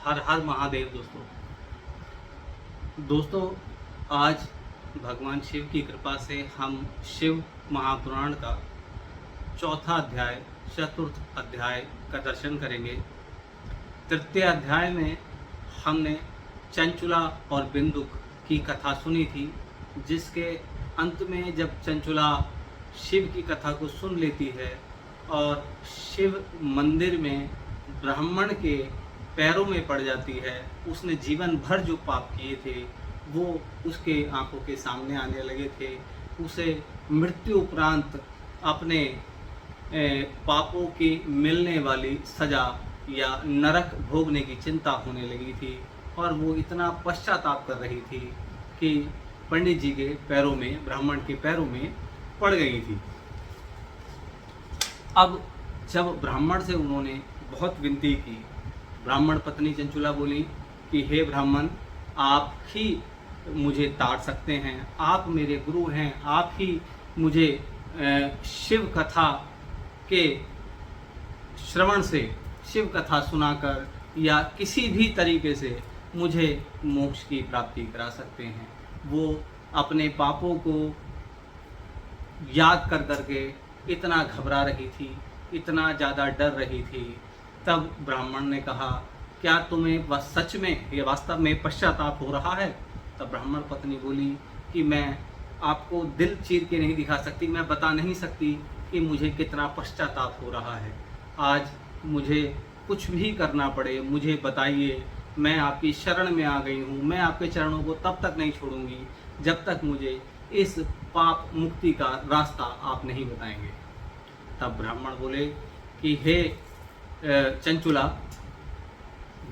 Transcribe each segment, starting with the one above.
हर हर महादेव दोस्तों। दोस्तों, आज भगवान शिव की कृपा से हम शिव महापुराण का चौथा अध्याय, चतुर्थ अध्याय का दर्शन करेंगे। तृतीय अध्याय में हमने चंचुला और बिंदुक की कथा सुनी थी, जिसके अंत में जब चंचुला शिव की कथा को सुन लेती है और शिव मंदिर में ब्राह्मण के पैरों में पड़ जाती है, उसने जीवन भर जो पाप किए थे वो उसके आंखों के सामने आने लगे थे। उसे मृत्यु उपरांत अपने पापों की मिलने वाली सज़ा या नरक भोगने की चिंता होने लगी थी और वो इतना पश्चाताप कर रही थी कि पंडित जी के पैरों में, ब्राह्मण के पैरों में पड़ गई थी। अब जब ब्राह्मण से उन्होंने बहुत विनती की, ब्राह्मण पत्नी चंचुला बोली कि हे ब्राह्मण, आप ही मुझे तार सकते हैं, आप मेरे गुरु हैं, आप ही मुझे शिव कथा के श्रवण से, शिव कथा सुनाकर या किसी भी तरीके से मुझे मोक्ष की प्राप्ति करा सकते हैं। वो अपने पापों को याद कर करके इतना घबरा रही थी, इतना ज़्यादा डर रही थी। तब ब्राह्मण ने कहा, क्या तुम्हें बस सच में ये वास्तव में पश्चाताप हो रहा है? तब ब्राह्मण पत्नी बोली कि मैं आपको दिल चीर के नहीं दिखा सकती, मैं बता नहीं सकती कि मुझे कितना पश्चाताप हो रहा है। आज मुझे कुछ भी करना पड़े मुझे बताइए, मैं आपकी शरण में आ गई हूँ। मैं आपके चरणों को तब तक नहीं छोड़ूंगी जब तक मुझे इस पाप मुक्ति का रास्ता आप नहीं बताएंगे। तब ब्राह्मण बोले कि हे चंचुला,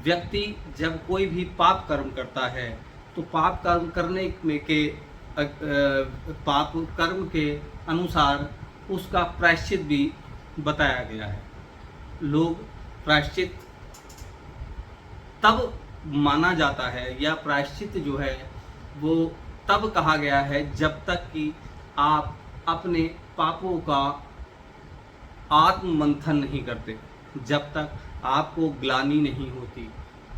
व्यक्ति जब कोई भी पाप कर्म करता है तो पाप कर्म करने में के पाप कर्म के अनुसार उसका प्रायश्चित भी बताया गया है। लोग प्रायश्चित तब माना जाता है या प्रायश्चित जो है वो तब कहा गया है जब तक कि आप अपने पापों का आत्म मंथन नहीं करते, जब तक आपको ग्लानि नहीं होती,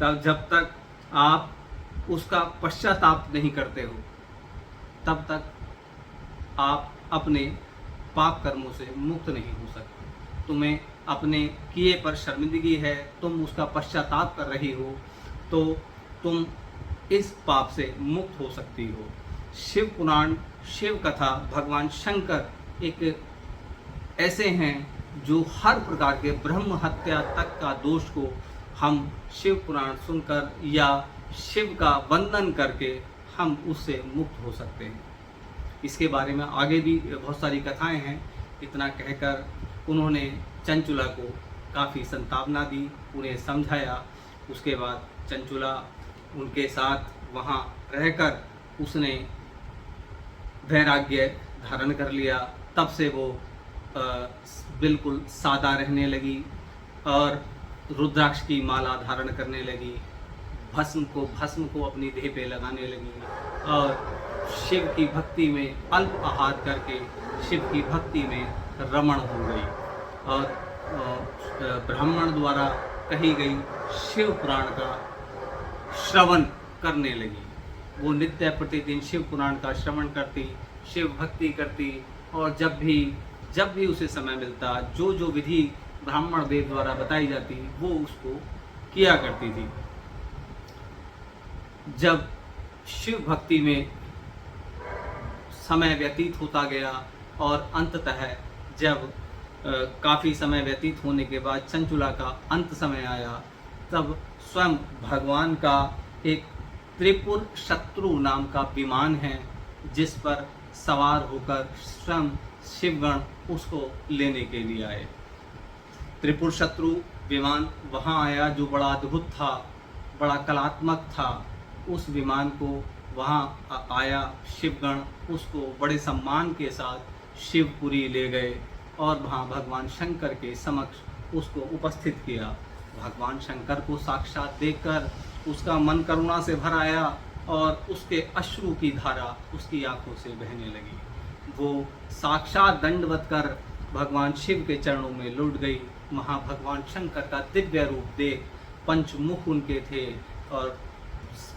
तब जब तक आप उसका पश्चाताप नहीं करते हो, तब तक आप अपने पाप कर्मों से मुक्त नहीं हो सकते। तुम्हें अपने किए पर शर्मिंदगी है, तुम उसका पश्चाताप कर रही हो, तो तुम इस पाप से मुक्त हो सकती हो। शिव पुराण, शिव कथा, भगवान शंकर एक ऐसे हैं जो हर प्रकार के ब्रह्म हत्या तक का दोष को हम शिव पुराण सुनकर या शिव का वंदन करके हम उससे मुक्त हो सकते हैं। इसके बारे में आगे भी बहुत सारी कथाएं हैं। इतना कहकर उन्होंने चंचुला को काफ़ी संतावना दी, उन्हें समझाया। उसके बाद चंचुला उनके साथ वहाँ रहकर उसने वैराग्य धारण कर लिया। तब से वो बिल्कुल सादा रहने लगी और रुद्राक्ष की माला धारण करने लगी, भस्म को अपनी देह पे लगाने लगी और शिव की भक्ति में अल्प आहार करके शिव की भक्ति में रमण हो गई और ब्राह्मण द्वारा कही गई शिव पुराण का श्रवण करने लगी। वो नित्य प्रतिदिन शिव पुराण का श्रवण करती, शिव भक्ति करती और जब भी उसे समय मिलता, जो जो विधि ब्राह्मण देव द्वारा बताई जाती वो उसको किया करती थी। जब शिव भक्ति में समय व्यतीत होता गया और अंततः जब काफ़ी समय व्यतीत होने के बाद चंचुला का अंत समय आया, तब स्वयं भगवान का एक त्रिपुर शत्रु नाम का विमान है, जिस पर सवार होकर स्वयं शिवगण उसको लेने के लिए आए। त्रिपुर शत्रु विमान वहाँ आया जो बड़ा अद्भुत था, बड़ा कलात्मक था। उस विमान को वहाँ आया शिवगण, उसको बड़े सम्मान के साथ शिवपुरी ले गए और वहाँ भगवान शंकर के समक्ष उसको उपस्थित किया। भगवान शंकर को साक्षात देखकर उसका मन करुणा से भर आया और उसके अश्रु की धारा उसकी आंखों से बहने लगी। वो साक्षात दंडवत कर भगवान शिव के चरणों में लौट गई। वहाँ भगवान शंकर का दिव्य रूप देख पंचमुख उनके थे और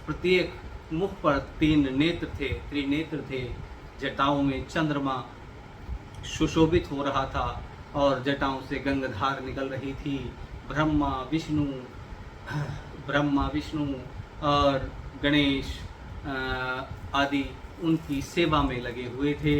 प्रत्येक मुख पर 3 नेत्र थे, त्रिनेत्र थे। जटाओं में चंद्रमा सुशोभित हो रहा था और जटाओं से गंगाधार निकल रही थी। ब्रह्मा विष्णु और गणेश आदि उनकी सेवा में लगे हुए थे।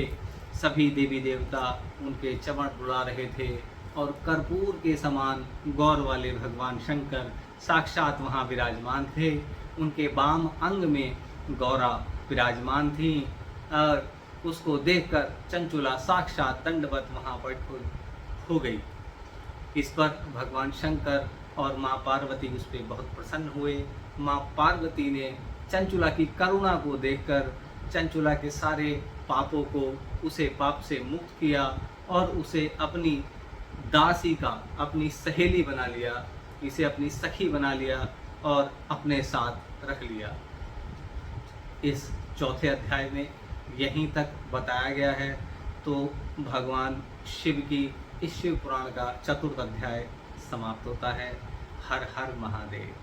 सभी देवी देवता उनके चरण बुला रहे थे और कर्पूर के समान गौर वाले भगवान शंकर साक्षात वहाँ विराजमान थे। उनके वाम अंग में गौरा विराजमान थी और उसको देखकर चंचुला साक्षात दंडवत वहाँ पर हो गई। इस पर भगवान शंकर और माँ पार्वती उस पर बहुत प्रसन्न हुए। माँ पार्वती ने चंचुला की करुणा को देखकर चंचुला के सारे पापों को, उसे पाप से मुक्त किया और उसे अपनी दासी का, अपनी सहेली बना लिया, इसे अपनी सखी बना लिया और अपने साथ रख लिया। इस चौथे अध्याय में यहीं तक बताया गया है। तो भगवान शिव की इस शिव पुराण का चतुर्थ अध्याय समाप्त होता है। हर हर महादेव।